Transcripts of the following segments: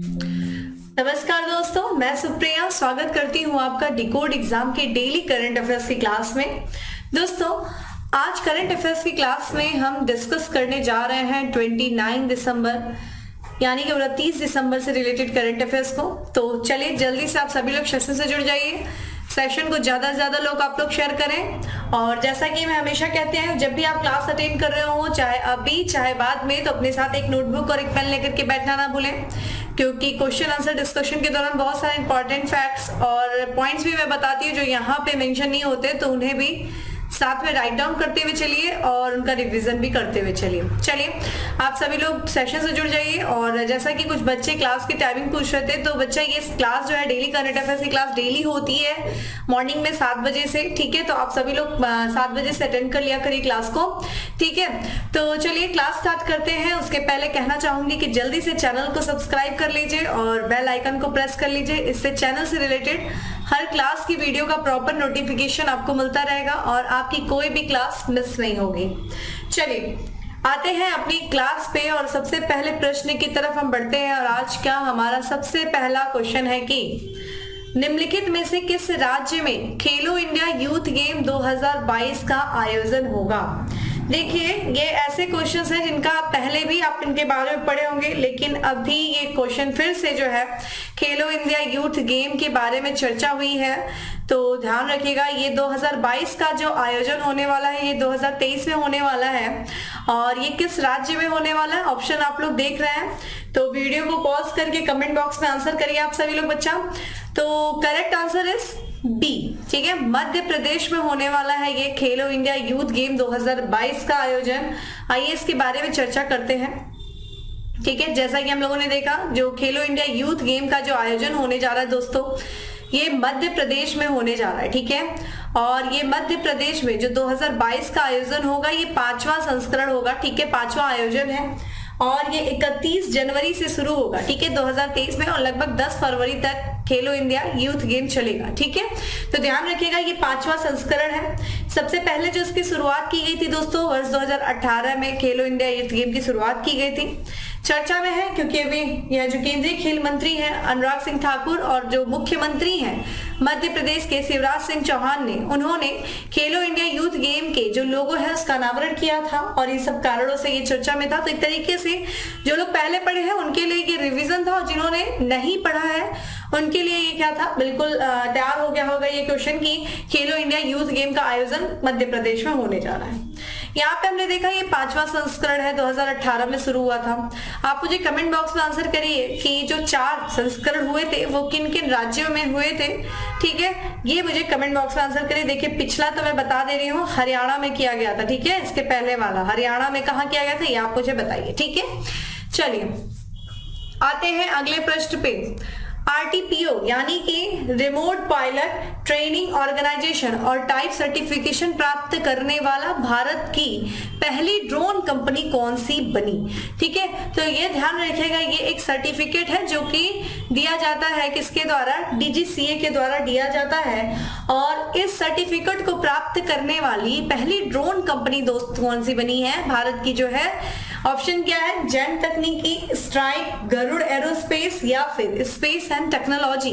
नमस्कार दोस्तों, मैं सुप्रिया स्वागत करती हूँ आपका डिकोड एग्जाम के डेली करंट अफेयर्स की क्लास में। दोस्तों, आज करंट अफेयर्स की क्लास में हम डिस्कस करने जा रहे हैं 29 दिसंबर यानी कि 29 दिसंबर से रिलेटेड करंट अफेयर्स को। तो चलिए जल्दी से आप सभी लोग सेशन से जुड़ जाइए, सेशन को ज्यादा से ज्यादा लोग आप लोग शेयर करें। और जैसा कि मैं हमेशा कहती हूँ, जब भी आप क्लास अटेंड कर रहे हो, चाहे अभी चाहे बाद में, तो अपने साथ एक नोटबुक और एक पेन लेकर के बैठना ना भूलें, क्योंकि क्वेश्चन आंसर डिस्कशन के दौरान बहुत सारे इंपॉर्टेंट फैक्ट्स और पॉइंट्स भी मैं बताती हूँ जो यहाँ पे मेंशन नहीं होते, तो उन्हें भी साथ में राइट डाउन करते हुए चलिए और उनका रिवीजन भी करते हुए चलिए आप सभी लोग सेशन से जुड़ जाइए। और जैसा कि कुछ बच्चे क्लास की टाइमिंग पूछ रहे थे, तो बच्चा ये क्लास जो है डेली करंट अफेयर्स की क्लास डेली होती है मॉर्निंग में 7 बजे से, ठीक है। तो आप सभी लोग 7 बजे से अटेंड कर लिया करिए क्लास को, ठीक है। तो चलिए क्लास स्टार्ट करते हैं। उसके पहले कहना चाहूंगी कि जल्दी से चैनल को सब्सक्राइब कर लीजिए और बेल आइकन को प्रेस कर लीजिए। इससे चैनल से रिलेटेड हर क्लास की वीडियो का प्रॉपर नोटिफिकेशन आपको मिलता रहेगा और आपकी कोई भी क्लास मिस नहीं होगी। चलिए आते हैं अपनी क्लास पे और सबसे पहले प्रश्न की तरफ हम बढ़ते हैं। और आज का हमारा सबसे पहला क्वेश्चन है कि निम्नलिखित में से किस राज्य में खेलो इंडिया यूथ गेम 2022 का आयोजन होगा। देखिए, ये ऐसे क्वेश्चंस हैं जिनका पहले भी आप इनके बारे में पढ़े होंगे, लेकिन अभी ये क्वेश्चन फिर से जो है खेलो इंडिया यूथ गेम के बारे में चर्चा हुई है। तो ध्यान रखिएगा, ये 2022 का जो आयोजन होने वाला है ये 2023 में होने वाला है। और ये किस राज्य में होने वाला है, ऑप्शन आप लोग देख रहे हैं, तो वीडियो को पॉज करके कमेंट बॉक्स में आंसर करिए आप सभी लोग बच्चा। तो करेक्ट आंसर इज बी, ठीक है, मध्य प्रदेश में होने वाला है ये खेलो इंडिया यूथ गेम 2022 का आयोजन। आइए इसके बारे में चर्चा करते हैं, ठीक है। जैसा कि हम लोगों ने देखा, जो खेलो इंडिया यूथ गेम का जो आयोजन होने जा रहा है दोस्तों, ये मध्य प्रदेश में होने जा रहा है, ठीक है। और ये मध्य प्रदेश में जो 2022 का आयोजन होगा, ये 5वां संस्करण होगा, ठीक है, 5वां आयोजन है। और ये 31 जनवरी से शुरू होगा, ठीक है, 2023 में, और लगभग 10 फरवरी तक खेलो इंडिया यूथ गेम चलेगा, ठीक है। तो ध्यान रखिएगा, ये 5वां संस्करण है। सबसे पहले जो इसकी शुरुआत की गई थी दोस्तों, वर्ष 2018 में खेलो इंडिया यूथ गेम की शुरुआत की गई थी। चर्चा में है क्योंकि अभी यह जो केंद्रीय खेल मंत्री हैं अनुराग सिंह ठाकुर और जो मुख्यमंत्री हैं मध्य प्रदेश के शिवराज सिंह चौहान ने, उन्होंने खेलो इंडिया यूथ गेम के जो लोगो है उसका अनावरण किया था और इन सब कारणों से ये चर्चा में था। तो एक तरीके से जो लोग पहले पढ़े हैं उनके लिए ये रिवीजन था और जिन्होंने नहीं पढ़ा है उनके लिए ये क्या था, बिल्कुल तैयार हो गया होगा ये क्वेश्चन की खेलो इंडिया यूथ गेम का आयोजन मध्य प्रदेश में होने जा रहा है। यहाँ पे हमने देखा ये 5वां संस्करण है, 2018 में शुरू हुआ था। आप मुझे कमेंट बॉक्स में आंसर करिए कि जो 4 संस्करण हुए थे वो किन किन राज्यों में हुए थे, ठीक है, ये मुझे कमेंट बॉक्स में आंसर करिए। देखिए, पिछला तो मैं बता दे रही हूँ, हरियाणा में किया गया था, ठीक है। इसके पहले वाला हरियाणा में कहाँ किया गया था ये आप मुझे बताइए, ठीक है। चलिए आते हैं अगले प्रश्न पे। RTPO यानी कि रिमोट पायलट ट्रेनिंग ऑर्गेनाइजेशन और टाइप सर्टिफिकेशन प्राप्त करने वाला भारत की पहली ड्रोन कंपनी कौन सी बनी, ठीक है। तो ये ध्यान रखिएगा, ये एक सर्टिफिकेट है जो कि दिया जाता है किसके द्वारा, DGCA के द्वारा दिया जाता है। और इस सर्टिफिकेट को प्राप्त करने वाली पहली ड्रोन कंपनी दोस्त कौन सी बनी है भारत की, जो है ऑप्शन क्या है, जेट तकनीकी, स्ट्राइक, गरुड़ एरोस्पेस या फिर space and technology.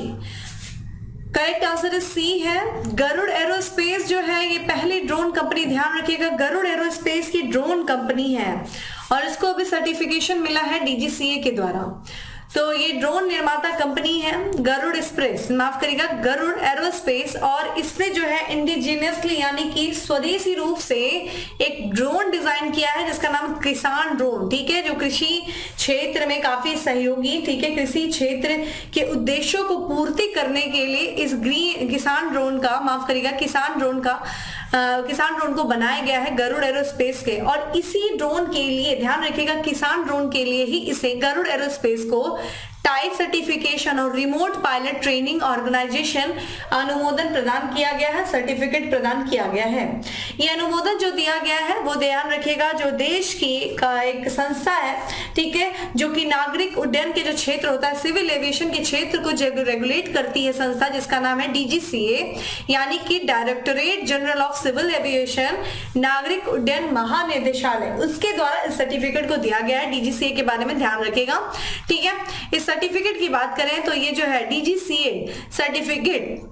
Correct answer is C है, गरुड़ एरोस्पेस जो है ये पहली ड्रोन कंपनी, ध्यान रखिएगा, गरुड़ एरोस्पेस की ड्रोन कंपनी है और इसको अभी सर्टिफिकेशन मिला है DGCA के द्वारा। तो ये ड्रोन निर्माता कंपनी है गरुड़ एक्सप्रेस, माफ करिएगा, गरुड़ एरोस्पेस। और इसने जो है इंडिजिनियसली यानी कि स्वदेशी रूप से एक ड्रोन डिजाइन किया है जिसका नाम किसान ड्रोन, ठीक है, जो कृषि क्षेत्र में काफी सहयोगी, ठीक है, कृषि क्षेत्र के उद्देश्यों को पूर्ति करने के लिए इस किसान ड्रोन का, माफ करिएगा, किसान ड्रोन को बनाया गया है गरुड़ एरोस्पेस के। और इसी ड्रोन के लिए, ध्यान रखिएगा, किसान ड्रोन के लिए ही इसे गरुड़ एरोस्पेस को टाइप सर्टिफिकेशन और रिमोट पायलट ट्रेनिंग ऑर्गेनाइजेशन अनुमोदन प्रदान किया गया है, सर्टिफिकेट प्रदान किया गया है। ये अनुमोदन जो दिया गया है वो ध्यान रखिएगा, जो देश की का एक संस्था है, ठीक है, जो कि नागरिक उड्डयन के जो क्षेत्र होता है, सिविल एविएशन के क्षेत्र को रेगुलेट करती है संस्था, जिसका नाम है DGCA यानी कि directorate general of civil aviation, नागरिक उड्डयन महानिदेशालय, उसके द्वारा इस सर्टिफिकेट को दिया गया है। DGCA के बारे में ध्यान रखिएगा, ठीक है। इस सर्टिफिकेट की बात करें तो ये जो है DGCA certificate,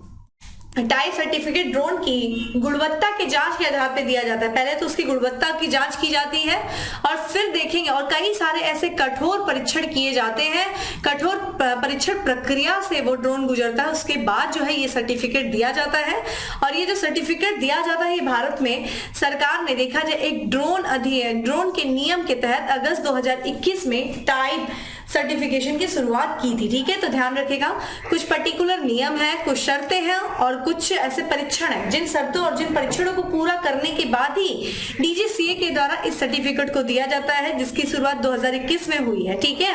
type certificate drone की गुणवत्ता के जांच के आधार पे दिया जाता है। पहले तो उसकी गुणवत्ता की जांच की जाती है और फिर देखेंगे, और कई सारे ऐसे कठोर परीक्षण किए जाते हैं, कठोर परीक्षण प्रक्रिया से वो ड्रोन गुजरता है, उसके बाद जो है ये सर्टिफिकेट दिया जाता है। और ये जो सर्टिफिकेट दिया जाता है, ये भारत में सरकार ने देखा जाए एक ड्रोन के नियम के तहत अगस्त 2021 में टाइप सर्टिफिकेशन की शुरुआत की थी। ठीक है, तो ध्यान रखिएगा कुछ पर्टिकुलर नियम है, कुछ शर्तें हैं और कुछ ऐसे परीक्षण हैं, जिन शर्तों और जिन परीक्षणों को पूरा करने के बाद ही DGCA के द्वारा इस सर्टिफिकेट को दिया जाता है, जिसकी शुरुआत 2021 में हुई है। ठीक है,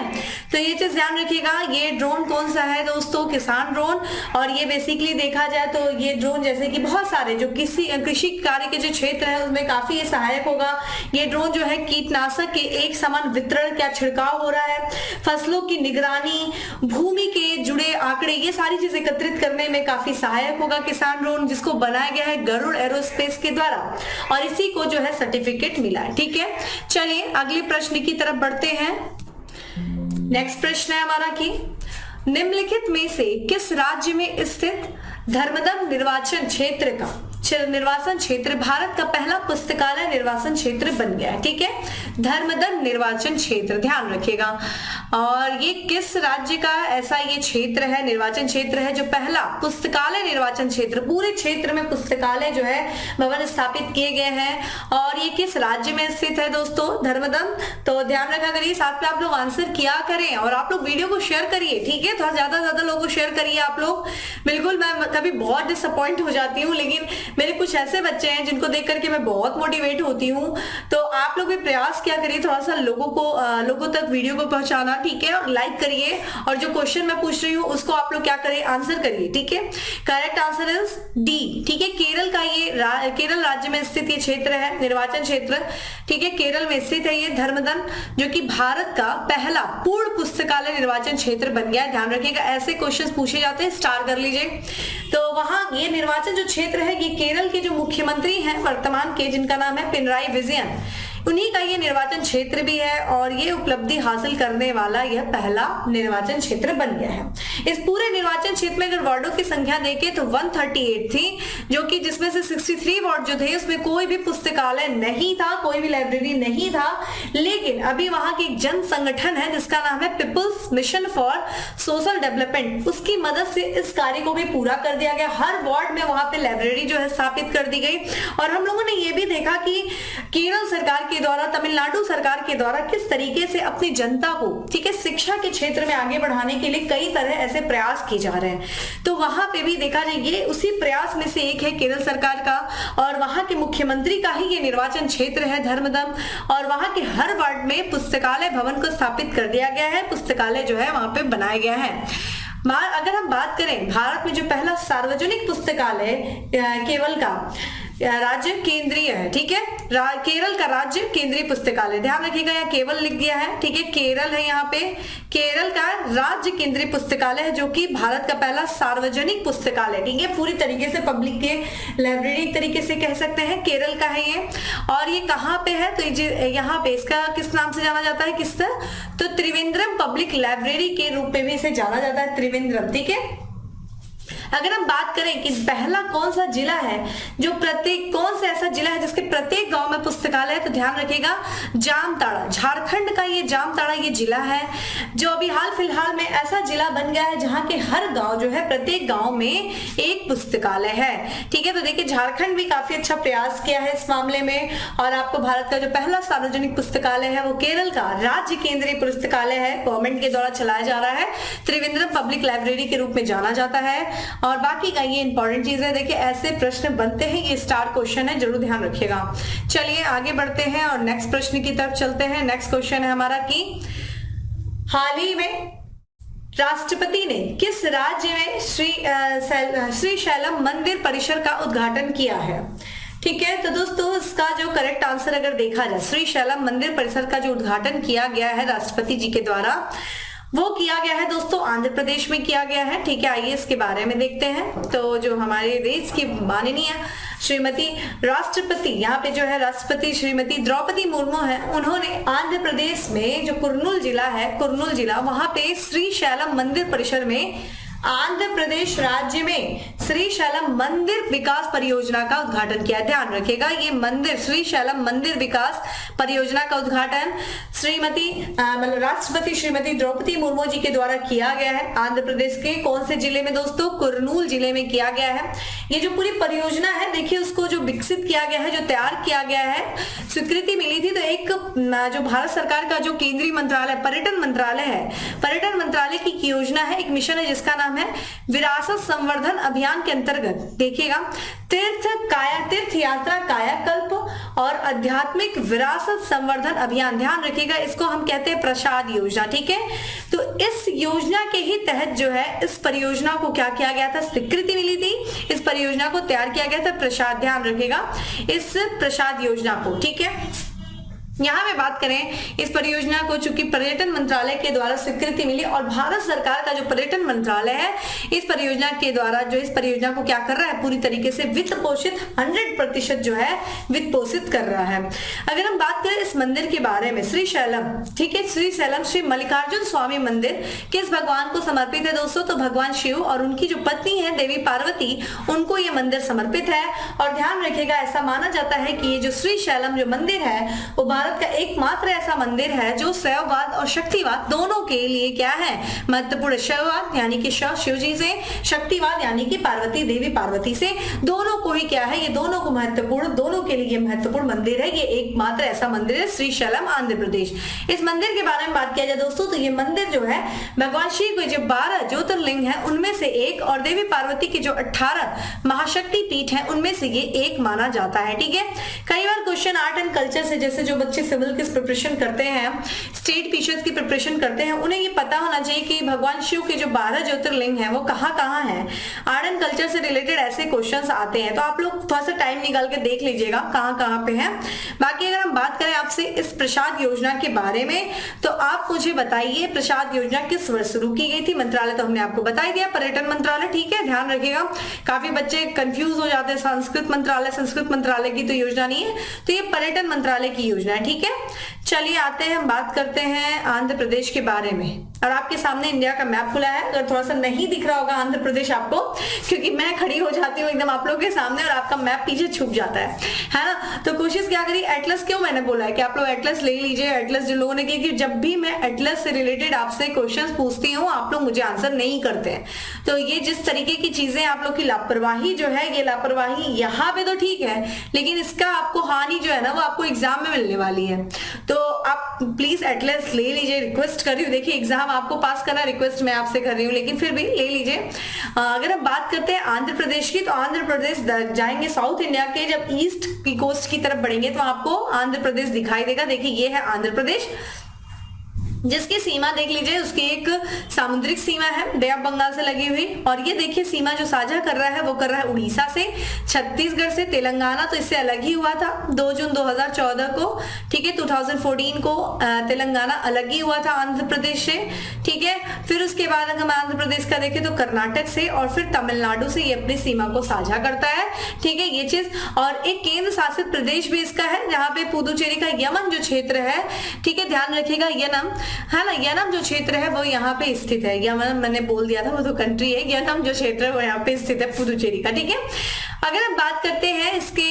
तो ये चीज ध्यान रखिएगा। ये ड्रोन कौन सा है दोस्तों? किसान ड्रोन। और ये बेसिकली देखा जाए तो ये ड्रोन जैसे कि बहुत सारे जो कृषि कार्य के जो क्षेत्र है उसमें काफी ये सहायक होगा। ये ड्रोन जो है कीटनाशक के एक समान वितरण, क्या छिड़काव हो रहा है, फसलों की निगरानी, भूमि के जुड़े आंकड़े, ये सारी चीज एकत्रित करने में काफी सहायक होगा किसान ड्रोन, जिसको बनाया गया है गरुड़ एरोस्पेस के द्वारा और इसी को जो है सर्टिफिकेट मिला है। ठीक है, चलिए अगले प्रश्न की तरफ बढ़ते हैं। नेक्स्ट प्रश्न है हमारा कि निम्नलिखित में से किस राज्य में स्थित धर्मदम निर्वाचन क्षेत्र भारत का पहला पुस्तकालय निर्वाचन क्षेत्र बन गया है? ठीक है, धर्मदम निर्वाचन क्षेत्र, ध्यान रखिएगा। और ये किस राज्य का ऐसा ये क्षेत्र है, निर्वाचन क्षेत्र है जो पहला पुस्तकालय निर्वाचन क्षेत्र, पूरे क्षेत्र में पुस्तकालय जो है भवन स्थापित किए गए हैं, और ये किस राज्य में स्थित है दोस्तों? धर्मदम। तो ध्यान रखा करिए, साथ में आप लोग आंसर किया करें और आप लोग वीडियो को शेयर करिए। ठीक है, थोड़ा ज्यादा लोगों को शेयर करिए आप लोग। बिल्कुल, मैं कभी बहुत डिसअपॉइंट हो जाती हूँ, लेकिन मेरे कुछ ऐसे बच्चे हैं जिनको देख करके मैं बहुत मोटिवेट होती हूँ। तो आप लोग भी प्रयास क्या करिए, थोड़ा सा लोगों तक वीडियो को पहुंचाना। ठीक है, और लाइक करिए, और जो क्वेश्चन मैं पूछ रही हूँ उसको आप लोग क्या करिए, आंसर करिए। ठीक है, करेक्ट आंसर इज डी। ठीक है, केरल का ये केरल राज्य में स्थित ये क्षेत्र है, निर्वाचन क्षेत्र। ठीक है, केरल में स्थित है ये धर्मदम, जो कि भारत का पहला पूर्ण पुस्तकालय निर्वाचन क्षेत्र बन गया है। ध्यान रखिएगा, ऐसे क्वेश्चन पूछे जाते हैं, स्टार कर लीजिए। तो वहां ये निर्वाचन जो क्षेत्र है, ये केरल के जो मुख्यमंत्री हैं वर्तमान के, जिनका नाम है पिनराई विजयन, उन्हीं का ये निर्वाचन क्षेत्र भी है और ये उपलब्धि हासिल करने वाला यह पहला निर्वाचन क्षेत्र बन गया है। इस पूरे निर्वाचन क्षेत्र में अगर वार्डों की संख्या देखें तो 138 थी, जो कि जिसमें से 63 वार्ड जो थे उसमें कोई भी पुस्तकालय नहीं था, कोई भी लाइब्रेरी नहीं था। लेकिन अभी वहां की एक जन संगठन है जिसका नाम है people's mission for social development, उसकी मदद से इस कार्य को भी पूरा कर दिया गया। हर वार्ड में वहां पे लाइब्रेरी जो है स्थापित कर दी गई। और हम लोगों ने ये भी देखा कि केरल सरकार के द्वारा, तमिलनाडु सरकार के द्वारा किस तरीके से अपनी जनता को, ठीक है, शिक्षा के क्षेत्र में आगे बढ़ाने के लिए कई तरह ऐसे प्रयास किए जा रहे हैं। तो वहां पे भी देखा जाए ये उसी प्रयास में से एक है केरल सरकार का, और वहां के मुख्यमंत्री का ही ये निर्वाचन क्षेत्र है धर्मदम। और वहां के हर वार्ड में पुस्तकालय भवन को स्थापित कर दिया गया है, पुस्तकालय जो है वहां पे बनाया गया है। अगर हम बात करें भारत में जो पहला सार्वजनिक पुस्तकालय केवल का राज्य केंद्रीय है, ठीक है, केरल का राज्य केंद्रीय पुस्तकालय, ध्यान रखिएगा यहाँ केवल लिख दिया है। ठीक है, केरल है, यहाँ पे केरल का राज्य केंद्रीय पुस्तकालय है, जो कि भारत का पहला सार्वजनिक पुस्तकालय, ठीक है, पूरी तरीके से पब्लिक के लाइब्रेरी एक तरीके से कह सकते हैं, केरल का है ये। और ये कहाँ पे है? तो यहाँ पे इसका किस नाम से जाना जाता है? किस तरह? तो त्रिवेंद्रम पब्लिक लाइब्रेरी के रूप में भी इसे जाना जाता है, त्रिवेंद्रम। ठीक है, अगर हम बात करें कि पहला कौन सा जिला है जो कौन सा ऐसा जिला है जिसके प्रत्येक गांव में पुस्तकालय है, तो ध्यान रखिएगा जामताड़ा, झारखंड का ये जामताड़ा ये जिला है, जो अभी हाल फिलहाल में ऐसा जिला बन गया है जहां के हर गांव जो है, प्रत्येक गांव में एक पुस्तकालय है। ठीक है, तो देखिए झारखंड भी काफी अच्छा प्रयास किया है इस मामले में। और आपको भारत का जो पहला सार्वजनिक पुस्तकालय है वो केरल का राज्य केंद्रीय पुस्तकालय है, गवर्नमेंट के द्वारा चलाया जा रहा है, त्रिवेंद्रम पब्लिक लाइब्रेरी के रूप में जाना जाता है। और बाकी का ये इंपॉर्टेंट चीज है, देखिए ऐसे प्रश्न बनते हैं, ये स्टार क्वेश्चन है, जरूर ध्यान रखिएगा। चलिए आगे बढ़ते हैं और नेक्स्ट प्रश्न की तरफ चलते हैं। नेक्स्ट क्वेश्चन है हमारा कि हाल ही में राष्ट्रपति ने किस राज्य में श्री शैलम मंदिर परिसर का उद्घाटन किया है? ठीक है, तो दोस्तों इसका जो करेक्ट आंसर अगर देखा जाए, श्री शैलम मंदिर परिसर का जो उद्घाटन किया गया है राष्ट्रपति जी के द्वारा, वो किया गया है दोस्तों आंध्र प्रदेश में किया गया है। ठीक है, आइए इसके बारे में देखते हैं। तो जो हमारे देश की माननीय श्रीमती राष्ट्रपति, यहाँ पे जो है राष्ट्रपति श्रीमती द्रौपदी मुर्मू है, उन्होंने आंध्र प्रदेश में जो कुर्नूल जिला है, कुर्नूल जिला, वहां पे श्री शैलम मंदिर परिसर में आंध्र प्रदेश राज्य में श्री शैलम मंदिर विकास परियोजना का उद्घाटन किया। ध्यान रखिएगा, ये मंदिर श्री शैलम मंदिर विकास परियोजना का उद्घाटन श्रीमती मतलब राष्ट्रपति श्रीमती द्रौपदी मुर्मू जी के द्वारा किया गया है। आंध्र प्रदेश के कौन से जिले में दोस्तों? कुर्नूल जिले में किया गया है। ये जो पूरी परियोजना है, देखिए उसको जो विकसित किया गया है, जो तैयार किया गया है, स्वीकृति मिली थी तो एक जो भारत सरकार का जो केंद्रीय मंत्रालय पर्यटन मंत्रालय है, पर्यटन मंत्रालय की योजना है, एक मिशन है जिसका नाम है विरासत संवर्धन अभियान के अंतर्गत देखिएगा तीर्थ यात्रा कायाकल्प और आध्यात्मिक विरासत संवर्धन अभियान। ध्यान रखिएगा, इसको हम कहते हैं प्रसाद योजना। ठीक है, तो इस योजना के ही तहत जो है इस परियोजना को क्या किया गया था? स्वीकृति मिली थी, इस परियोजना को तैयार किया गया था प्रसाद। ध्यान रखिएगा इस प्रसाद योजना को। ठीक है, यहाँ में बात करें इस परियोजना को, चूंकि पर्यटन मंत्रालय के द्वारा स्वीकृति मिली और भारत सरकार का जो पर्यटन मंत्रालय है इस परियोजना के द्वारा जो इस परियोजना को क्या कर रहा है? पूरी तरीके से वित्त पोषित 100% जो है वित्त पोषित कर रहा है। अगर हम बात करें इस मंदिर के बारे में, श्री शैलम, ठीक है, श्री शैलम श्री मल्लिकार्जुन स्वामी मंदिर किस भगवान को समर्पित है दोस्तों? तो भगवान शिव और उनकी जो पत्नी है देवी पार्वती, उनको ये मंदिर समर्पित है। और ध्यान रखिएगा, ऐसा माना जाता है कि ये जो श्री शैलम जो मंदिर है वो भारत का एकमात्र ऐसा मंदिर है जो शैववाद और शक्तिवाद दोनों के लिए क्या है? महत्वपूर्ण। शैववाद यानी कि शिव जी से, शक्तिवाद यानी कि पार्वती देवी पार्वती से, दोनों को ही क्या है? ये दोनों को महत्वपूर्ण, दोनों के लिए महत्वपूर्ण मंदिर है। ये एकमात्र ऐसा मंदिर है श्री शैलम आंध्र प्रदेश। इस मंदिर के बारे में बात किया जाए दोस्तों तो ये मंदिर जो है भगवान शिव के जो 12 ज्योतिर्लिंग है उनमें से एक और देवी पार्वती के जो 18 महाशक्ति पीठ है उनमें से ये एक माना जाता है। ठीक है, कई बार क्वेश्चन आर्ट एंड कल्चर से, जैसे जो बच्चे सिविल की प्रिपरेशन करते हैं, स्टेट पीसीएस की प्रिपरेशन करते हैं, उन्हें ये पता होना चाहिए कि भगवान शिव के जो 12 ज्योतिर्लिंग हैं वो कहाँ हैं। आर्ट एंड कल्चर से रिलेटेड ऐसे क्वेश्चंस आते हैं, तो आप लोग थोड़ा सा टाइम निकाल के देख लीजिएगा कहाँ पे हैं। बाकी अगर हम बात करें आपसे इस प्रसाद योजना के बारे में, तो आप मुझे बताइए प्रसाद योजना किस वर्ष शुरू की गई थी? मंत्रालय तो हमने आपको बता दिया, पर्यटन मंत्रालय। ठीक है, ध्यान रखिएगा, काफी बच्चे कंफ्यूज हो जाते हैं, संस्कृत मंत्रालय की तो योजना नहीं है, तो ये पर्यटन मंत्रालय की योजना है। ठीक है, चलिए आते हैं, हम बात करते हैं आंध्र प्रदेश के बारे में। और आपके सामने इंडिया का मैप खुला है, अगर थोड़ा सा नहीं दिख रहा होगा आंध्र प्रदेश आपको, क्योंकि मैं खड़ी हो जाती हूँ एकदम आप लोगों के सामने और आपका मैप पीछे छुप जाता है ना। तो कोशिश क्या करिए, एटलस, क्यों मैंने बोला है कि आप लोग एटलस ले लीजिए। एटलस जो लोगों ने किया कि जब भी मैं एटलस से रिलेटेड आपसे क्वेश्चन पूछती हूँ आप लोग मुझे आंसर नहीं करते हैं, तो ये जिस तरीके की चीजें आप लोग की लापरवाही जो है, ये लापरवाही यहाँ पे तो ठीक है, लेकिन इसका आपको हानि जो है ना वो आपको एग्जाम में मिलने वाली है। तो आप प्लीज एटलस ले लीजिए, रिक्वेस्ट कर रही हूँ। देखिए एग्जाम आपको पास करना, रिक्वेस्ट मैं आपसे कर रही हूँ, लेकिन फिर भी ले लीजिए। अगर हम बात करते हैं आंध्र प्रदेश की, तो आंध्र प्रदेश जाएंगे साउथ इंडिया के, जब ईस्ट की कोस्ट की तरफ बढ़ेंगे तो आपको आंध्र प्रदेश दिखाई देगा। देखिए ये है आंध्र प्रदेश, जिसकी सीमा देख लीजिए, उसकी एक सामुद्रिक सीमा है बे ऑफ बंगाल से लगी हुई, और ये देखिए सीमा जो साझा कर रहा है वो कर रहा है उड़ीसा से, छत्तीसगढ़ से, तेलंगाना तो इससे अलग ही हुआ था 2 जून 2014 को। ठीक है, 2014 को तेलंगाना अलग ही हुआ था आंध्र प्रदेश से। ठीक है, फिर उसके बाद अगर हम आंध्र प्रदेश का देखें तो कर्नाटक से और फिर तमिलनाडु से ये अपनी सीमा को साझा करता है। ठीक है, ये चीज, और एक केंद्र शासित प्रदेश भी इसका है जहाँ पे पुदुचेरी का यमन जो क्षेत्र है, ठीक है, ध्यान रखिएगा, यनम है ना, यनम जो क्षेत्र है वो यहाँ पे स्थित है। यमन मैंने बोल दिया था, वो तो कंट्री है, यनम जो क्षेत्र है वो यहाँ पे स्थित है पुदुचेरी का। ठीक है, अगर हम बात करते हैं इसके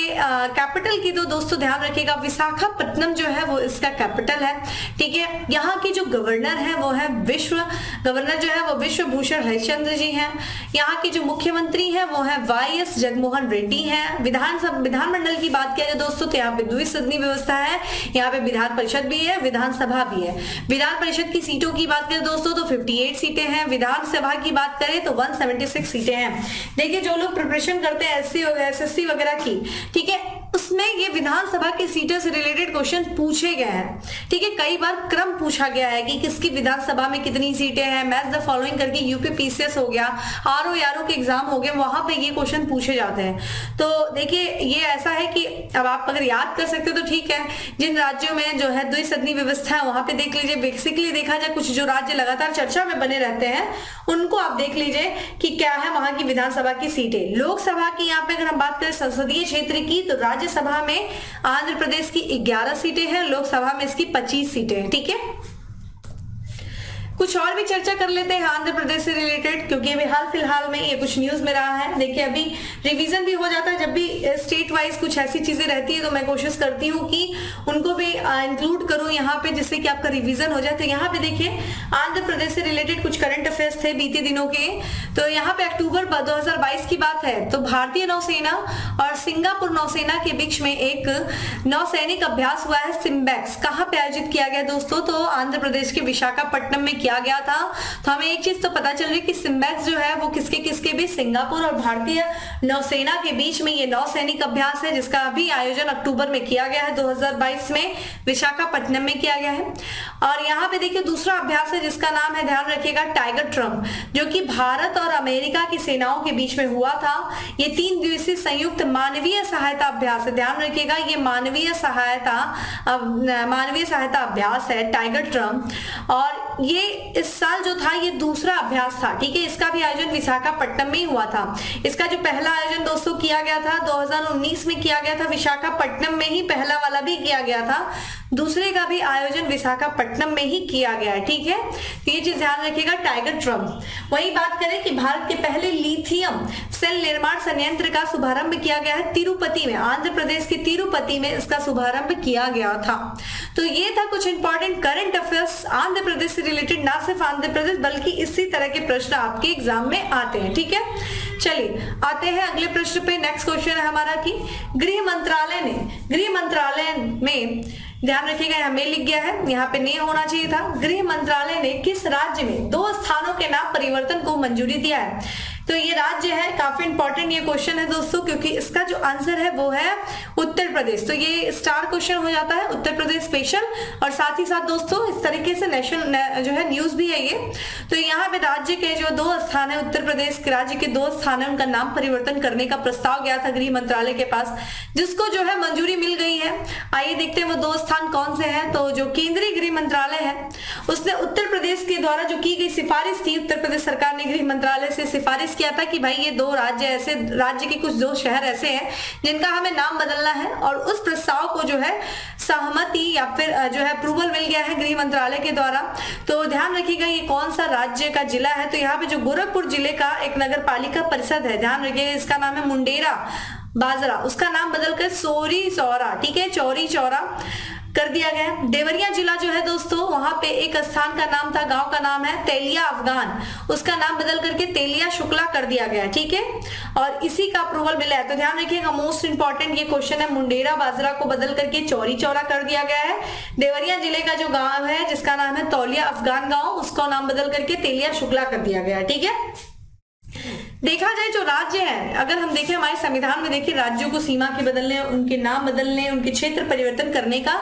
कैपिटल की, तो दोस्तों ध्यान रखिएगा विशाखापट्टनम जो है वो इसका कैपिटल है। ठीक है, यहाँ की जो गवर्नर है वो है विश्व भूषण हरिश्चंद्र जी हैं। यहाँ के जो मुख्यमंत्री हैं वो है वाईएस जगनमोहन रेड्डी हैं। विधानमंडल की बात किया जाए दोस्तों तो यहाँ पे द्विसदनी व्यवस्था है, यहाँ पे विधान परिषद भी है, विधानसभा भी है। विधान परिषद की सीटों की बात करें दोस्तों तो 58 सीटें हैं, विधानसभा की बात करें तो 176 सीटें हैं। देखिए जो लोग प्रिपरेशन करते हैं एसएससी वगैरह की, ठीक है, उसमें ये विधानसभा की सीटों से रिलेटेड क्वेश्चन पूछे गए हैं। ठीक है, कई बार क्रम पूछा गया है कि किसकी विधानसभा में कितनी सीटें हैं, मैच द फॉलोइंग करके यूपी पीसीएस हो गया, आरओ यारो के एग्जाम हो गए, वहां पे ये क्वेश्चन पूछे जाते हैं। तो देखिए ये ऐसा है कि अब आप अगर याद कर सकते हो तो ठीक है, जिन राज्यों में जो है द्विसदनी व्यवस्था है वहां पे देख लीजिए। बेसिकली देखा जाए कुछ जो राज्य लगातार चर्चा में बने रहते हैं उनको आप देख लीजिए कि क्या है वहां की विधानसभा की सीटें। लोकसभा की यहाँ पे अगर हम बात करें संसदीय क्षेत्र की, तो राज्यसभा में आंध्र प्रदेश की 11 सीटें हैं, लोकसभा में इसकी 25 सीटें हैं। ठीक है, कुछ और भी चर्चा कर लेते हैं आंध्र प्रदेश से रिलेटेड, क्योंकि अभी हाल फिलहाल में ये कुछ न्यूज में रहा है। देखिए अभी रिवीजन भी हो जाता है, जब भी स्टेट वाइज कुछ ऐसी चीजें रहती है तो मैं कोशिश करती हूँ कि उनको भी इंक्लूड करूं यहाँ पे, जिससे कि आपका रिवीजन हो जाए। तो यहाँ पे देखिए आंध्र प्रदेश से रिलेटेड कुछ करंट अफेयर्स थे बीते दिनों के। तो यहाँ पे अक्टूबर 2022 की बात है, तो भारतीय नौसेना और सिंगापुर नौसेना के बीच में एक नौसैनिक अभ्यास हुआ है सिम्बैक्स। कहाँ पे आयोजित किया गया दोस्तों? तो आंध्र प्रदेश के विशाखापट्टनम में किया गया था। तो हमें एक चीज तो पता चल रही है कि सिम्बैक्स जो है वो किसके किसके बीच, सिंगापुर और भारतीय नौसेना के बीच में ये नौसैनिक अभ्यास है, जिसका अभी आयोजन अक्टूबर में किया गया है, 2022 में विशाखापट्टनम में किया गया है। और यहाँ पे देखिए दूसरा अभ्यास है जिसका नाम है, ध्यान रखिएगा, टाइगर ट्रम्प, जो कि भारत और अमेरिका की सेनाओं के बीच में हुआ था। ये 3 दिवसीय संयुक्त मानवीय सहायता अभ्यास है। ध्यान रखिएगा ये मानवीय सहायता अभ्यास है टाइगर ट्रम्प, और ये इस साल जो था ये दूसरा अभ्यास था। ठीक है, इसका भी आयोजन विशाखापट्टनम में ही हुआ था। इसका जो पहला आयोजन दोस्तों किया गया था 2019 में किया गया था, विशाखापट्टनम में ही पहला वाला भी किया गया था, दूसरे का भी आयोजन विशाखापट्टनम में ही किया गया है। ठीक है, तो ये चीज ध्यान रखिएगा, टाइगर ट्रम्प। वही बात करें कि भारत के पहले लिथियम सेल निर्माण संयंत्र का शुभारंभ किया गया है तिरुपति में, आंध्र प्रदेश के तिरुपति में इसका शुभारंभ किया गया था। तो ये था कुछ important current affairs Andhra Pradesh से रिलेटेड। ना सिर्फ आंध्र प्रदेश बल्कि इसी तरह के प्रश्न आपके एग्जाम में आते हैं। ठीक है, चलिए आते हैं अगले प्रश्न पे। नेक्स्ट क्वेश्चन है हमारा कि गृह मंत्रालय में ध्यान रखिएगा, यहाँ में लिख गया है, यहाँ पे नहीं होना चाहिए था। गृह मंत्रालय ने किस राज्य में 2 स्थानों के नाम परिवर्तन को मंजूरी दिया है? तो ये राज्य है, काफी इंपॉर्टेंट ये क्वेश्चन है दोस्तों, क्योंकि इसका जो आंसर है वो है उत्तर प्रदेश। तो ये स्टार क्वेश्चन हो जाता है, उत्तर प्रदेश स्पेशल। और साथ ही साथ दोस्तों इस तरीके से नेशनल जो है न्यूज भी है ये। तो यहाँ पे राज्य के जो 2 स्थान है, उत्तर प्रदेश के राज्य के 2 स्थान है, उनका नाम परिवर्तन करने का प्रस्ताव गया था गृह मंत्रालय के पास, जिसको जो है मंजूरी मिल गई है। आइए देखते हैं वो 2 स्थान कौन से हैं। तो जो केंद्रीय गृह मंत्रालय है उसने उत्तर प्रदेश के द्वारा जो की गई सिफारिश थी, उत्तर प्रदेश सरकार ने गृह मंत्रालय से सिफारिश किया था कि भाई ये 2 राज्य के कुछ 2 शहर ऐसे हैं जिनका हमें नाम बदलना है, और उस प्रस्ताव को जो है सहमति या फिर जो है अप्रूवल मिल गया है गृह मंत्रालय के द्वारा। तो ध्यान रखिएगा ये कौन सा राज्य का जिला है। तो यहाँ पे जो गोरखपुर जिले का एक नगर पालिका परिषद है, ध्यान रखिएगा इसका नाम है मुंडेरा बाजरा, उसका नाम बदलकर चौरी चौरा, ठीक है, चौरी चौरा कर दिया गया है। देवरिया जिला जो है दोस्तों, वहां पे एक स्थान का नाम था, गांव का नाम है तेलिया अफगान, उसका नाम बदल करके तेलिया शुक्ला कर दिया गया, ठीक है, और इसी का अप्रूवल मिला है। तो ध्यान रखिएगा मोस्ट इंपॉर्टेंट ये क्वेश्चन है, मुंडेरा बाजरा को बदल करके चौरी चौरा कर दिया गया है। देवरिया जिले का जो गांव है जिसका नाम है तौलिया अफगान गांव, उसका नाम बदल करके तेलिया शुक्ला कर दिया गया है, ठीक है। देखा जाए जो राज्य है, अगर हम देखें हमारे संविधान में, देखिए राज्यों को सीमा के बदलने, उनके नाम बदलने, उनके क्षेत्र परिवर्तन करने का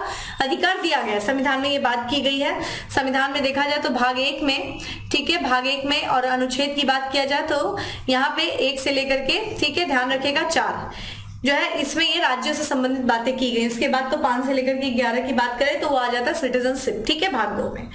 अधिकार दिया गया है। संविधान में ये बात की गई है। संविधान में देखा जाए तो भाग 1 में, ठीक है, भाग 1 में, और अनुच्छेद की बात किया जाए तो यहाँ पे 1 से लेकर के, ठीक है, ध्यान रखिएगा 4 जो है इसमें ये राज्यों से संबंधित बातें की गई। इसके बाद तो 5 से लेकर के 11 की बात करें तो वो आ जाता है सिटीजनशिप, ठीक है, भाग 2 में।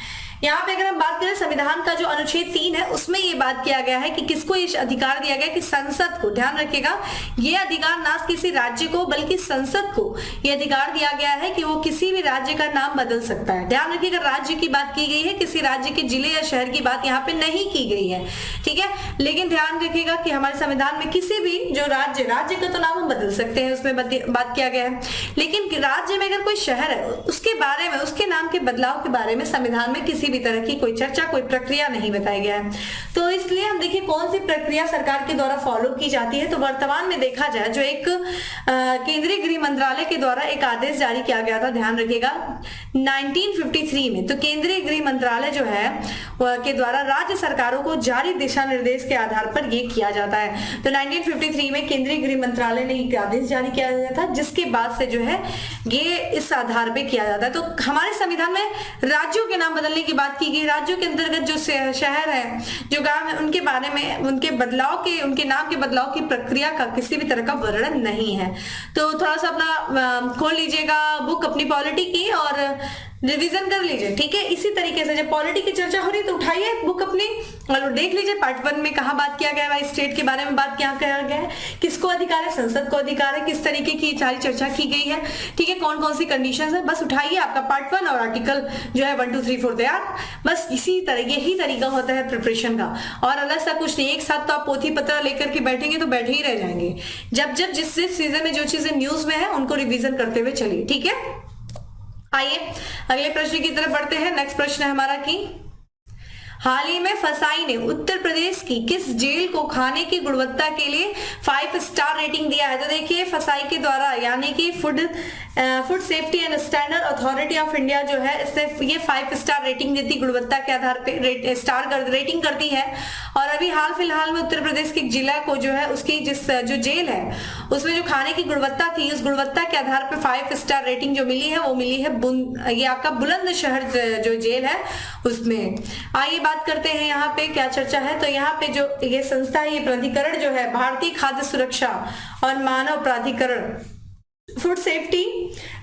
यहाँ पे अगर हम बात करें संविधान का जो अनुच्छेद 3 है, उसमें ये बात किया गया है कि किसको ये अधिकार दिया गया कि संसद को, ध्यान रखिएगा, ये अधिकार ना किसी राज्य को बल्कि संसद को ये अधिकार दिया गया है कि वो किसी भी राज्य का नाम बदल सकता है। ध्यान रखिएगा राज्य की बात की गई है, किसी राज्य के जिले या शहर की बात यहाँ पे नहीं की गई है, ठीक है। लेकिन ध्यान रखिएगा कि हमारे संविधान में किसी भी जो राज्य का तो नाम हम बदल सकते हैं, उसमें बात किया गया है। लेकिन राज्य में अगर कोई शहर है उसके बारे में, उसके नाम के बदलाव के बारे में संविधान में किसी भी तरह की कोई चर्चा, कोई प्रक्रिया नहीं बताया गया है। तो इसलिए हम देखिए कौन सी प्रक्रिया सरकार के द्वारा फॉलो की जाती है। तो वर्तमान में देखा जाए जो एक केंद्रीय गृह मंत्रालय के द्वारा एक आदेश जारी किया गया था, ध्यान रखिएगा, 1953 में तो केंद्रीय गृह मंत्रालय जो है के द्वारा राज्य सरकारों को जारी दिशा निर्देश के आधार पर ये किया जाता है। तो 1953 में केंद्रीय गृह मंत्रालय ने एक आदेश जारी किया गया था, जिसके बाद से जो है ये इस आधार पे किया जाता है। तो हमारे संविधान में राज्यों के नाम बदलने की बात की गई। राज्यों के अंतर्गत जो शहर है, जो गांव है, उनके बारे में उनके नाम के बदलाव की प्रक्रिया का किसी भी तरह का वर्णन नहीं है। तो थोड़ा सा अपना खोल लीजिएगा बुक अपनी पॉलिटी की और रिवीजन कर लीजिए, ठीक है। इसी तरीके से जब पॉलिटी की चर्चा हो रही तो उठाइए बुक अपनी और देख लीजिए पार्ट 1 में कहाँ बात किया गया है, स्टेट के बारे में बात क्या किया गया है, किसको अधिकार है, संसद को अधिकार है, किस तरीके की सारी चर्चा की गई है, ठीक है, कौन कौन सी कंडीशन है। बस उठाइए आपका पार्ट 1 और आर्टिकल जो है 1 2 3 4 तैयार। बस इसी तरह यही तरीका होता है प्रिपरेशन का, और अलग सा कुछ नहीं। एक साथ तो आप पोथी पत्र लेकर के बैठेंगे तो बैठे ही रह जाएंगे। जब जिस सीजन में जो चीजें न्यूज में है उनको रिविजन करते हुए चलिए, ठीक है। आइए अगले प्रश्न की तरफ बढ़ते हैं। नेक्स्ट प्रश्न है हमारा कि हाल ही में फसाई ने उत्तर प्रदेश की किस जेल को खाने की गुणवत्ता के लिए 5 स्टार रेटिंग दिया है। तो देखिए फसाई के द्वारा यानी कि food safety and standard authority of India जो है इससे ये 5 स्टार रेटिंग देती, गुणवत्ता के आधार पे रेटिंग करती है। और अभी हाल फिलहाल में उत्तर प्रदेश के जिला को जो है उसकी जो जेल है उसमें जो खाने की गुणवत्ता थी, उस गुणवत्ता के आधार पर 5 स्टार रेटिंग जो मिली है वो मिली है ये आपका बुलंदशहर जो जेल है उसमें। आइए बात करते हैं यहाँ पे क्या चर्चा है। तो यहाँ पे जो ये संस्था है, ये प्राधिकरण जो है भारतीय खाद्य सुरक्षा और मानव प्राधिकरण, food safety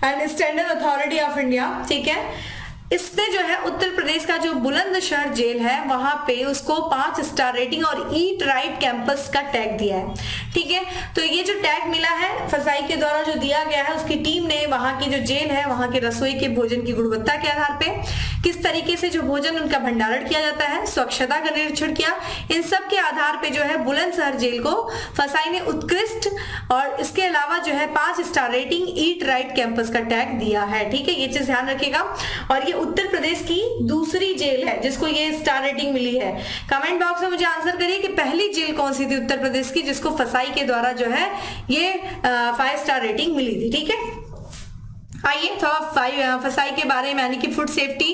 and standard authority of India, ठीक है, इसने जो है उत्तर प्रदेश का जो बुलंदशहर जेल है वहां पे उसको 5 स्टार रेटिंग और ईट राइट कैंपस का टैग दिया है, ठीक है। तो ये जो टैग मिला है फसाई के द्वारा जो दिया गया है, उसकी टीम ने वहां की जो जेल है वहां के रसोई के भोजन की गुणवत्ता के आधार पे किस तरीके से जो भोजन उनका भंडारण किया जाता है, स्वच्छता का निरीक्षण किया, इन सब के आधार पे जो है बुलंदशहर जेल को फसाई ने उत्कृष्ट और इसके अलावा जो है 5 star rating eat right campus का टैग दिया है, ठीक है। ये चीज ध्यान रखिएगा। और ये उत्तर प्रदेश की दूसरी जेल है जिसको ये स्टार रेटिंग मिली है। कमेंट बॉक्स में मुझे आंसर करिए कि पहली जेल कौन सी थी उत्तर प्रदेश की जिसको फसाई के द्वारा जो है ये 5 स्टार रेटिंग मिली थी, ठीक है। आइए थोड़ा फसाई के बारे में यानी कि food safety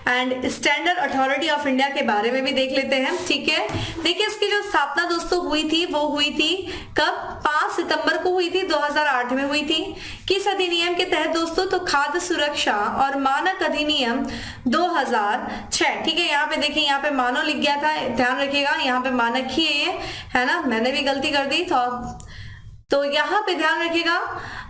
and standard authority of India के बारे में भी देख लेते हैं, ठीक है। देखिए इसकी जो स्थापना दोस्तों हुई थी वो हुई थी कब, 5 सितंबर को हुई थी, 2008 में हुई थी। किस अधिनियम के तहत दोस्तों, तो खाद्य सुरक्षा और मानक अधिनियम 2006, ठीक है। यहाँ पे देखिए यहाँ पे मानव लिख गया था, ध्यान रखिएगा यहाँ पे मानक ही है ना, मैंने भी गलती कर दी तो यहाँ पे ध्यान रखिएगा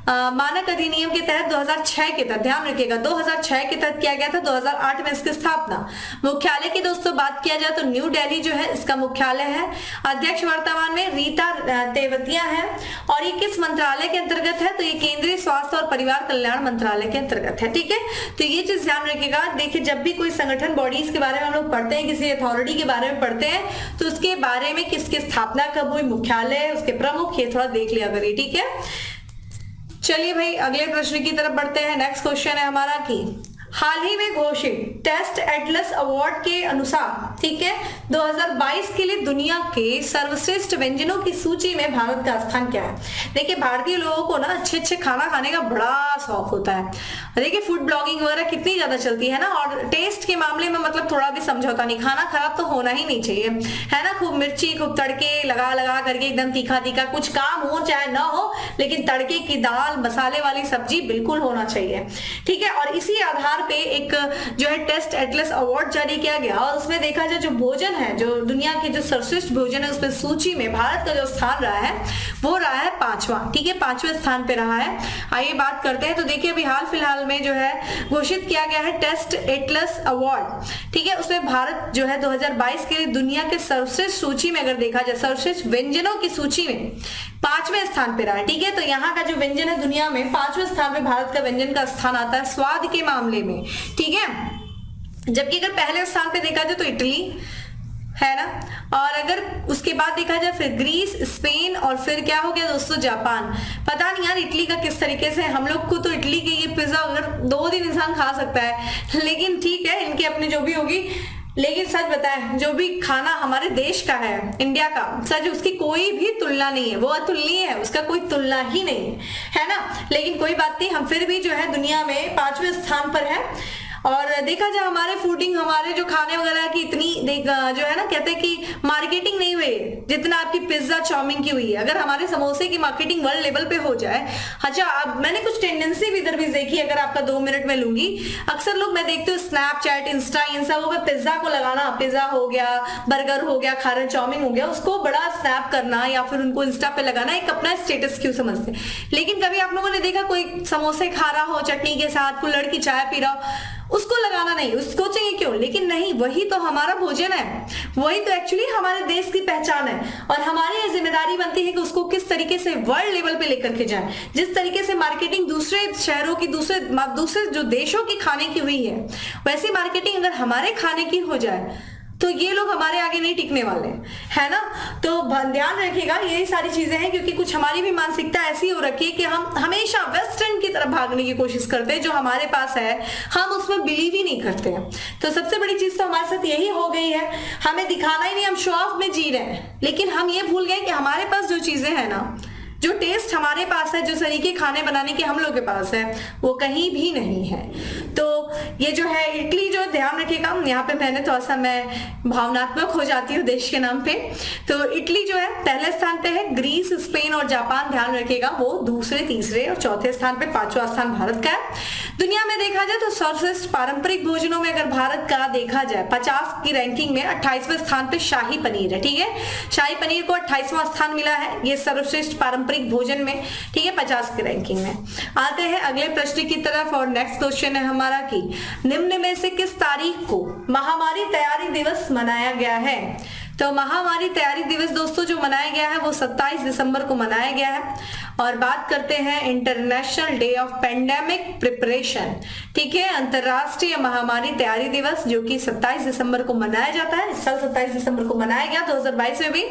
मानक अधिनियम के तहत 2006 के तहत, ध्यान रखिएगा 2006 के तहत किया गया था, 2008 में इसकी स्थापना। मुख्यालय की दोस्तों बात किया जाए तो न्यू दिल्ली जो है इसका मुख्यालय है। अध्यक्ष वर्तमान में रीता तेवतिया है और ये किस मंत्रालय के अंतर्गत है, तो ये केंद्रीय स्वास्थ्य और परिवार कल्याण मंत्रालय के अंतर्गत है, ठीक है। तो ये चीज ध्यान रखिएगा। देखिए जब भी कोई संगठन बॉडीज के बारे में हम लोग पढ़ते हैं, किसी अथॉरिटी के बारे में पढ़ते हैं, तो उसके बारे में किसकी स्थापना कब हुई, मुख्यालय, उसके प्रमुख, ये थोड़ा देख लिया करिए, ठीक है। चलिए भाई अगले प्रश्न की तरफ बढ़ते हैं। नेक्स्ट क्वेश्चन है हमारा कि हाल ही में घोषित टेस्ट एटलस अवार्ड के अनुसार, ठीक है, 2022 के लिए दुनिया के सर्वश्रेष्ठ व्यंजनों की सूची में भारत का स्थान क्या है। देखिए भारतीय लोगों को ना अच्छे खाना खाने का बड़ा शौक होता है। देखिए फूड ब्लॉगिंग वगैरह कितनी ज्यादा चलती है ना, और टेस्ट के मामले में मतलब थोड़ा भी समझौता नहीं, खाना खराब तो होना ही नहीं चाहिए, है ना। खूब मिर्ची, खूब तड़के लगा करके एकदम तीखा कुछ काम हो चाहे ना हो, लेकिन तड़के की दाल, मसाले वाली सब्जी बिल्कुल होना चाहिए, ठीक है। और इसी आधार पे एक जो है टेस्ट एटलस अवार्ड जारी किया गया और उसमें देखा जाए जो भोजन है, जो दुनिया के जो सर्वश्रेष्ठ भोजन है, उसमें सूची में भारत का जो स्थान रहा है वो रहा है 5वां, ठीक है, 5वें स्थान पे रहा है। आइए बात करते हैं। तो देखिए अभी हाल फिलहाल में जो है घोषित किया गया है टेस्ट एटलस अवार्ड, ठीक है, उसमें भारत जो है 2022 के लिए दुनिया के सर्वश्रेष्ठ सूची में अगर देखा जाए, सर्वश्रेष्ठ व्यंजनों की सूची में 5वें स्थान पे रहा है, ठीक है। तो यहाँ का जो व्यंजन है दुनिया में 5वें स्थान पे भारत का व्यंजन का स्थान आता है स्वाद के मामले में, ठीक है। जबकि अगर पहले स्थान पे देखा जाए तो इटली है ना, और अगर उसके बाद देखा जाए फिर ग्रीस, स्पेन और फिर क्या हो गया दोस्तों, जापान। पता नहीं यार इटली का किस तरीके से, हम लोग को तो इटली के ये पिज्जा अगर 2 दिन इंसान खा सकता है, लेकिन ठीक है इनके अपने जो भी होगी लेकिन सच बताएं, जो भी खाना हमारे देश का है, इंडिया का, सच उसकी कोई भी तुलना नहीं है, वो अतुलनीय है, उसका कोई तुलना ही नहीं है ना। लेकिन कोई बात नहीं, हम फिर भी जो है दुनिया में 5वें स्थान पर है। और देखा जाए हमारे फूडिंग, हमारे जो खाने वगैरह की इतनी जो है ना, कहते हैं कि मार्केटिंग नहीं हुई जितना आपकी पिज्जा चाउमीन की हुई है। अगर हमारे समोसे की मार्केटिंग वर्ल्ड लेवल पे हो जाए, अच्छा अब मैंने कुछ टेंडेंसी भी इधर भी देखी, अगर आपका 2 मिनट में लूंगी, अक्सर लोग मैं देखती हूँ स्नैपचैट, इंस्टा, इन सब पे पिज्जा को लगाना, पिज्जा हो गया, बर्गर हो गया, खाना चाउमीन हो गया, उसको बड़ा स्नैप करना या फिर उनको इंस्टा पे लगाना एक अपना स्टेटस क्यों समझते। लेकिन कभी आप लोगों ने देखा कोई समोसे खा रहा हो चटनी के साथ, कोई लड़की चाय पी रहा हो, उसको लगाना नहीं, उसको चाहिए क्यों? लेकिन नहीं, वही तो हमारा भोजन है, वही तो एक्चुअली हमारे देश की पहचान है। और हमारी ये जिम्मेदारी बनती है कि उसको किस तरीके से वर्ल्ड लेवल पे लेकर के जाए। जिस तरीके से मार्केटिंग दूसरे शहरों की, दूसरे जो देशों की खाने की हुई है, वैसी मार्केटिंग अगर हमारे खाने की हो जाए तो ये लोग हमारे आगे नहीं टिकने वाले, है ना। तो ध्यान रखिएगा, यही सारी चीजें हैं, क्योंकि कुछ हमारी भी मानसिकता ऐसी हो रखी है कि हम हमेशा वेस्टर्न की तरफ भागने की कोशिश करते हैं। जो हमारे पास है हम उसमें बिलीव ही नहीं करते हैं। तो सबसे बड़ी चीज तो हमारे साथ यही हो गई है, हमें दिखाना ही नहीं, हम शो ऑफ में जी रहे हैं। लेकिन हम ये भूल गए कि हमारे पास जो चीजें हैं ना, जो टेस्ट हमारे पास है, जो तरीके खाने बनाने के हम लोग के पास है, वो कहीं भी नहीं है। तो ये जो है इटली, जो ध्यान रखिएगा, यहाँ पे मैंने थोड़ा सा मैं भावनात्मक हो जाती हूँ देश के नाम पे। तो इटली जो है पहले स्थान पे है, ग्रीस, स्पेन और जापान ध्यान रखिएगा वो दूसरे, तीसरे और चौथे स्थान पे, 5वां स्थान भारत का है। दुनिया में देखा जाए तो सर्वश्रेष्ठ पारंपरिक भोजनों में अगर भारत का देखा जाए 50 की रैंकिंग में 28वें स्थान पे शाही पनीर है। ठीक है, शाही पनीर को 28वां स्थान मिला है, ये सर्वश्रेष्ठ पारंपरिक भोजन में। ठीक है, 50 की रैंकिंग में। आते हैं अगले प्रश्न की तरफ और नेक्स्ट क्वेश्चन है हमारा कि निम्न में से किस तारीख को महामारी तैयारी दिवस मनाया गया है? तो महामारी तैयारी दिवस दोस्तों जो मनाया गया है वो 27 दिसंबर को मनाया गया है। और बात करते हैं international day of pandemic preparation. ठीक है, अंतरराष्ट्रीय महामारी तैयारी दिवस जो कि 27 दिसंबर को मनाया जाता है। इस साल 27 दिसंबर को मनाया गया, 2022 में भी।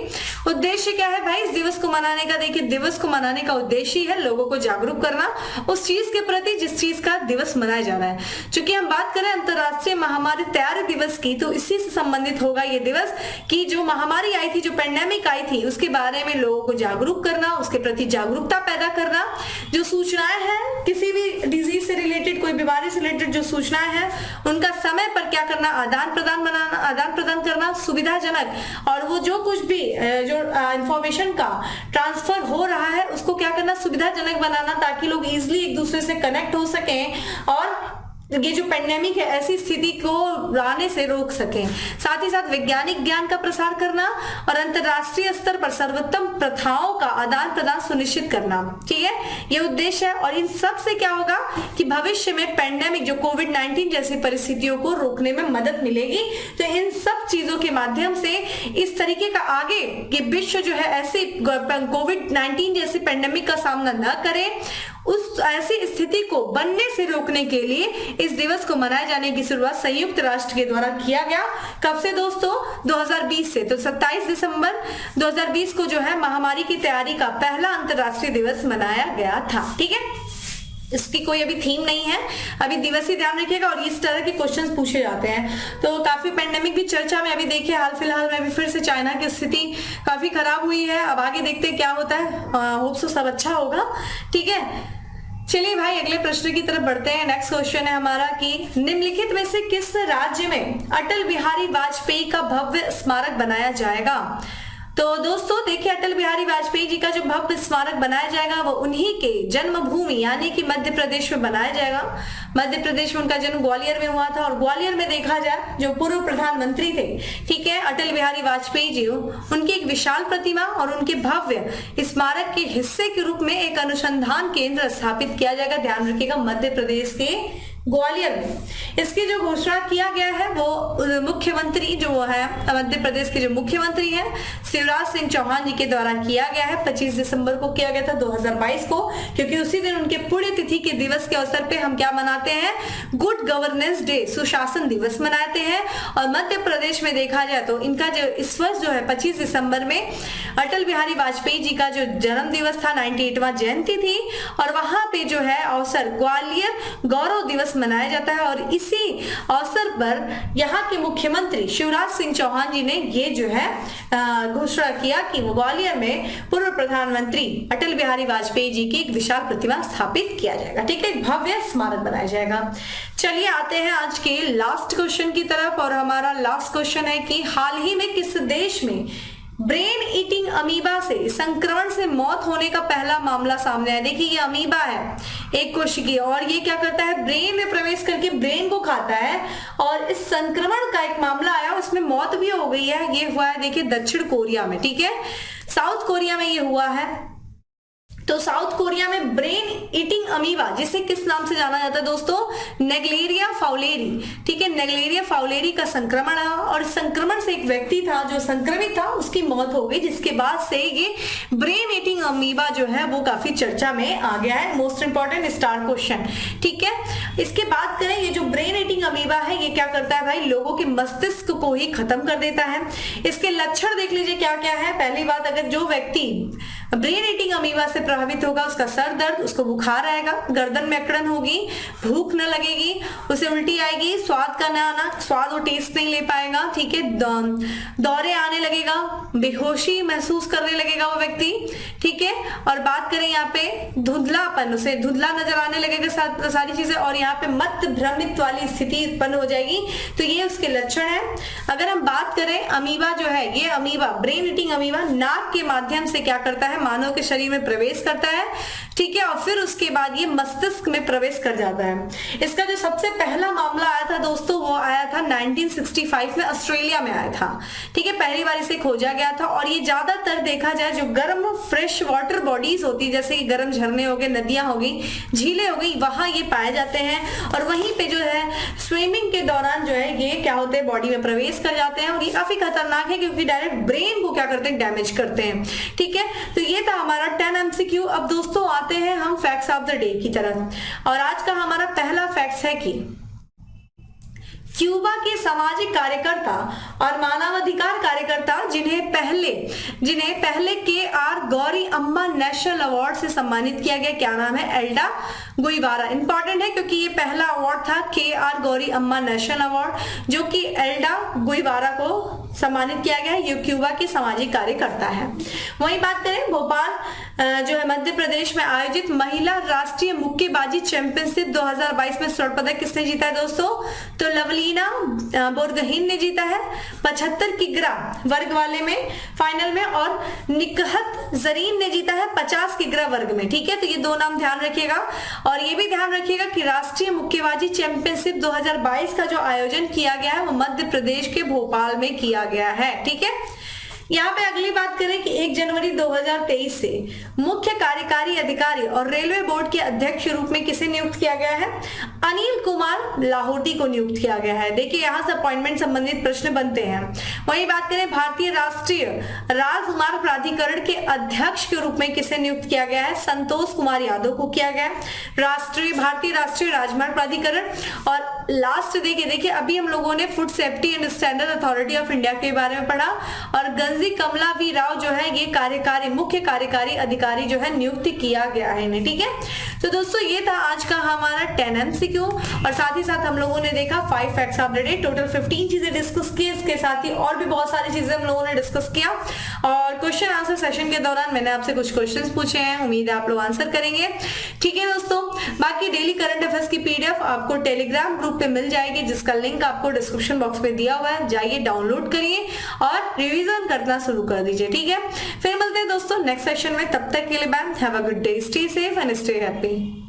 उद्देश्य क्या है भाई इस दिवस को मनाने का? देखिए, दिवस को मनाने का उद्देश्य है लोगों को जागरूक करना उस चीज के प्रति जिस चीज का दिवस मनाया जा रहा है। चूंकि हम बात करें अंतरराष्ट्रीय महामारी तैयारी दिवस की, तो इसी से संबंधित होगा ये दिवस कि जो महामारी आई थी, जो पेंडेमिक आई थी, उसके बारे में लोगों को जागरूक करना, उसके प्रति जागरूकता पैदा करना। जो सूचनाएं हैं किसी भी डिजीज से रिलेटेड, कोई बीमारी से रिलेटेड जो सूचनाएं हैं, उनका समय पर क्या करना, आदान प्रदान करना सुविधाजनक। और वो जो कुछ भी जो इंफॉर्मेशन का ट्रांसफर हो रहा है उसको क्या करना, सुविधाजनक बनाना, ताकि लोग इजिली एक दूसरे से कनेक्ट हो सकें और ये जो पेंडेमिक है ऐसी स्थिति को आने से रोक सकें। साथ ही साथ वैज्ञानिक ज्ञान का प्रसार करना और अंतरराष्ट्रीय स्तर पर सर्वोत्तम प्रथाओं का आदान प्रदान सुनिश्चित करना। ठीक है, ये उद्देश्य है। और इन सब से क्या होगा कि भविष्य में पेंडेमिक जो कोविड-19 जैसी परिस्थितियों को रोकने में मदद मिलेगी। तो इन सब चीजों के माध्यम से इस तरीके का आगे कि विश्व जो है ऐसी कोविड-19 जैसी पेंडेमिक का सामना न करे, उस ऐसी स्थिति को बनने से रोकने के लिए इस दिवस को मनाए जाने की शुरुआत संयुक्त राष्ट्र के द्वारा किया गया। कब से दोस्तों? 2020 से। तो 27 दिसंबर 2020 को जो है महामारी की तैयारी का पहला अंतरराष्ट्रीय दिवस मनाया गया था। ठीक है, इसकी कोई अभी थीम नहीं है, अभी दिवस ही ध्यान रखिएगा। और इस तरह के क्वेश्चंस पूछे जाते हैं। तो काफी पेंडेमिक भी चर्चा में अभी देखिए, हाल फिलहाल में भी फिर से चाइना की स्थिति काफी खराब हुई है। अब आगे देखते हैं क्या होता है, होप सो सब अच्छा होगा। ठीक है, चलिए भाई अगले प्रश्न की तरफ बढ़ते हैं। नेक्स्ट क्वेश्चन है हमारा कि निम्नलिखित में से किस राज्य में अटल बिहारी वाजपेयी का भव्य स्मारक बनाया जाएगा? तो दोस्तों देखिए, अटल बिहारी वाजपेयी जी का जो भव्य स्मारक बनाया जाएगा वो उन्हीं के जन्मभूमि यानी कि मध्य प्रदेश में बनाया जाएगा। मध्य प्रदेश में उनका जन्म ग्वालियर में हुआ था। और ग्वालियर में देखा जाए जो पूर्व प्रधानमंत्री थे, ठीक है, अटल बिहारी वाजपेयी जी, उनकी एक विशाल प्रतिमा और उनके भव्य स्मारक के हिस्से के रूप में एक अनुसंधान केंद्र स्थापित किया जाएगा। ध्यान रखिएगा, मध्य प्रदेश के ग्वालियर में। इसकी जो घोषणा किया गया है वो मुख्यमंत्री जो है मध्य प्रदेश के जो मुख्यमंत्री हैं शिवराज सिंह चौहान जी के द्वारा किया गया है। 25 दिसंबर को किया गया था 2022 को, क्योंकि उसी दिन उनके पुण्यतिथि के दिवस के अवसर पे हम क्या मनाते हैं, गुड गवर्नेंस डे, सुशासन दिवस मनाते हैं। और मध्य प्रदेश में देखा जाए तो इनका जो इस वर्ष जो है 25 दिसंबर में अटल बिहारी वाजपेयी जी का जो जन्म दिवस था, 98वां जयंती थी। और वहां पे जो है अवसर ग्वालियर गौरव दिवस दिवस मनाया जाता है और इसी अवसर पर यहाँ के मुख्यमंत्री शिवराज सिंह चौहान जी ने ये जो है घोषणा किया कि ग्वालियर में पूर्व प्रधानमंत्री अटल बिहारी वाजपेयी जी की एक विशाल प्रतिमा स्थापित किया जाएगा। ठीक है, एक भव्य स्मारक बनाया जाएगा। चलिए आते हैं आज के लास्ट क्वेश्चन की तरफ और हमारा लास्ट क्वेश्चन है कि हाल ही में किस देश में ब्रेन ईटिंग अमीबा से संक्रमण से मौत होने का पहला मामला सामने आया। देखिए ये अमीबा है एक कोशिकीय और ये क्या करता है, ब्रेन में प्रवेश करके ब्रेन को खाता है और इस संक्रमण का एक मामला आया, उसमें मौत भी हो गई है। ये हुआ है देखिए दक्षिण कोरिया में। ठीक है, साउथ कोरिया में ये हुआ है। तो साउथ कोरिया में ब्रेन ईटिंग अमीबा, जिसे किस नाम से जाना जाता है दोस्तों, नेग्लेरिया फाउलेरी। ठीक है, नेग्लेरिया फाउलेरी का संक्रमण है और संक्रमण से एक व्यक्ति था जो संक्रमित था, उसकी मौत हो गई, जिसके बाद से ये ब्रेन ईटिंग अमीबा जो है वो काफी चर्चा में आ गया है। Most important star question. ठीक है, इसके बात करें ये जो ब्रेन ईटिंग अमीबा है ये क्या करता है भाई, लोगों के मस्तिष्क को ही खत्म कर देता है। इसके लक्षण देख लीजिए क्या क्या है। पहली बात, अगर जो व्यक्ति ब्रेन ईटिंग अमीबा से प्रभावित होगा उसका सर दर्द, उसको बुखार आएगा, गर्दन में अकड़न होगी, भूख न लगेगी, उसे उल्टी आएगी, स्वाद का न आना, स्वाद और टेस्ट नहीं ले पाएगा। ठीक है, दौरे आने लगेगा, बेहोशी महसूस करने लगेगा वो व्यक्ति। ठीक है, और बात करें यहाँ पे धुंधलापन, उसे धुंधला नजर आने लगेगा सारी चीजें और यहाँ पे मत भ्रमित वाली स्थिति उत्पन्न हो जाएगी। तो ये उसके लक्षण है। अगर हम बात करें अमीबा जो है, ये अमीबा ब्रेन ईटिंग अमीबा नाक के माध्यम से क्या करता है, मानव के शरीर में प्रवेश करता है। ठीक है, और फिर उसके बाद ये मस्तिष्क में प्रवेश कर जाता है। इसका जो सबसे पहला मामला आया था दोस्तों वो आया था 1965 में, ऑस्ट्रेलिया में आया था। ठीक है, पहली बार इसे खोजा गया था और ये ज्यादातर देखा जाए जो गर्म फ्रेश वाटर बॉडीज होती है, जैसे कि गर्म झरने हो गए, नदियां हो गई, झीलें हो गई, वहां ये पाए जाते हैं और वहीं पे जो है स्विमिंग के दौरान जो है ये क्या होते हैं, बॉडी में प्रवेश कर जाते हैं और ये काफी खतरनाक है क्योंकि डायरेक्ट ब्रेन को क्या करते हैं, डैमेज करते हैं। ठीक है, तो ये था हमारा 10 MCQ। अब दोस्तों आते हैं हम फैक्ट्स ऑफ द डे की तरफ और आज का हमारा पहला फैक्ट्स है कि क्यूबा के सामाजिक कार्यकर्ता और मानवाधिकार कार्यकर्ता जिन्हें पहले के.आर. गौरी अम्मा नेशनल अवार्ड से सम्मानित किया गया, क्या नाम है, एल्डा गुइवारा। इंपॉर्टेंट है क्योंकि ये पहला अवार्ड था के.आर. गौरी अम्मा नेशनल अवार्ड, जो कि एल्डा गुइवारा को सम्मानित किया गया है। ये क्यूबा के सामाजिक कार्यकर्ता है। वहीं बात करें भोपाल जो है मध्य प्रदेश में आयोजित महिला राष्ट्रीय मुक्केबाजी चैंपियनशिप 2022 में स्वर्ण पदक किसने जीता है दोस्तों, तो लवलीना बोरगोहेन ने जीता है 75 किग्रा वर्ग वाले में फाइनल में और निकहत जरीन ने जीता है 50 किग्रा वर्ग में। ठीक है, तो ये दो नाम ध्यान रखिएगा और ये भी ध्यान रखिएगा कि राष्ट्रीय मुक्केबाजी चैंपियनशिप 2022 का जो आयोजन किया गया है वो मध्य प्रदेश के भोपाल में किया गया है। ठीक है, यहाँ पे अगली बात करें कि 1 जनवरी 2023 से मुख्य कार्यकारी अधिकारी और रेलवे बोर्ड के अध्यक्ष के रूप में किसे नियुक्त किया गया है, अनिल कुमार लाहौटी को नियुक्त किया गया है। देखिए यहाँ से अपॉइंटमेंट संबंधित प्रश्न बनते हैं। वही बात करें भारतीय राष्ट्रीय राजमार्ग प्राधिकरण के अध्यक्ष के रूप में किसे नियुक्त किया गया है, संतोष कुमार यादव को किया गया भारतीय राष्ट्रीय राजमार्ग प्राधिकरण। और लास्ट देखिए अभी हम लोगों ने food safety and standard authority of India के बारे में पढ़ा और गंजी कमला वी राव जो है ये मुख्य कार्यकारी अधिकारी जो है नियुक्त किया गया है इन्हें। ठीक है, तो दोस्तों ये था आज का हमारा 10 MCQ और साथ ही साथ हम लोगों ने देखा 5 facts of the day. Total 15 चीजें डिस्कस की, इसके साथ ही और भी बहुत सारी चीजें हम लोगों ने डिस्कस किया और क्वेश्चन आंसर सेशन के दौरान मैंने आपसे कुछ क्वेश्चंस पूछे हैं, उम्मीद है आप लोग आंसर करेंगे। ठीक है दोस्तों, बाकी डेली करंट अफेयर्स की PDF आपको टेलीग्राम ग्रुप पे मिल जाएगी जिसका लिंक आपको डिस्क्रिप्शन बॉक्स में दिया हुआ है, जाइए डाउनलोड करिए और रिवीजन करना शुरू कर दीजिए। ठीक है, फिर मिलते हैं दोस्तों नेक्स्ट सेशन में, तब तक के लिए bye, have a good day, stay safe and stay happy.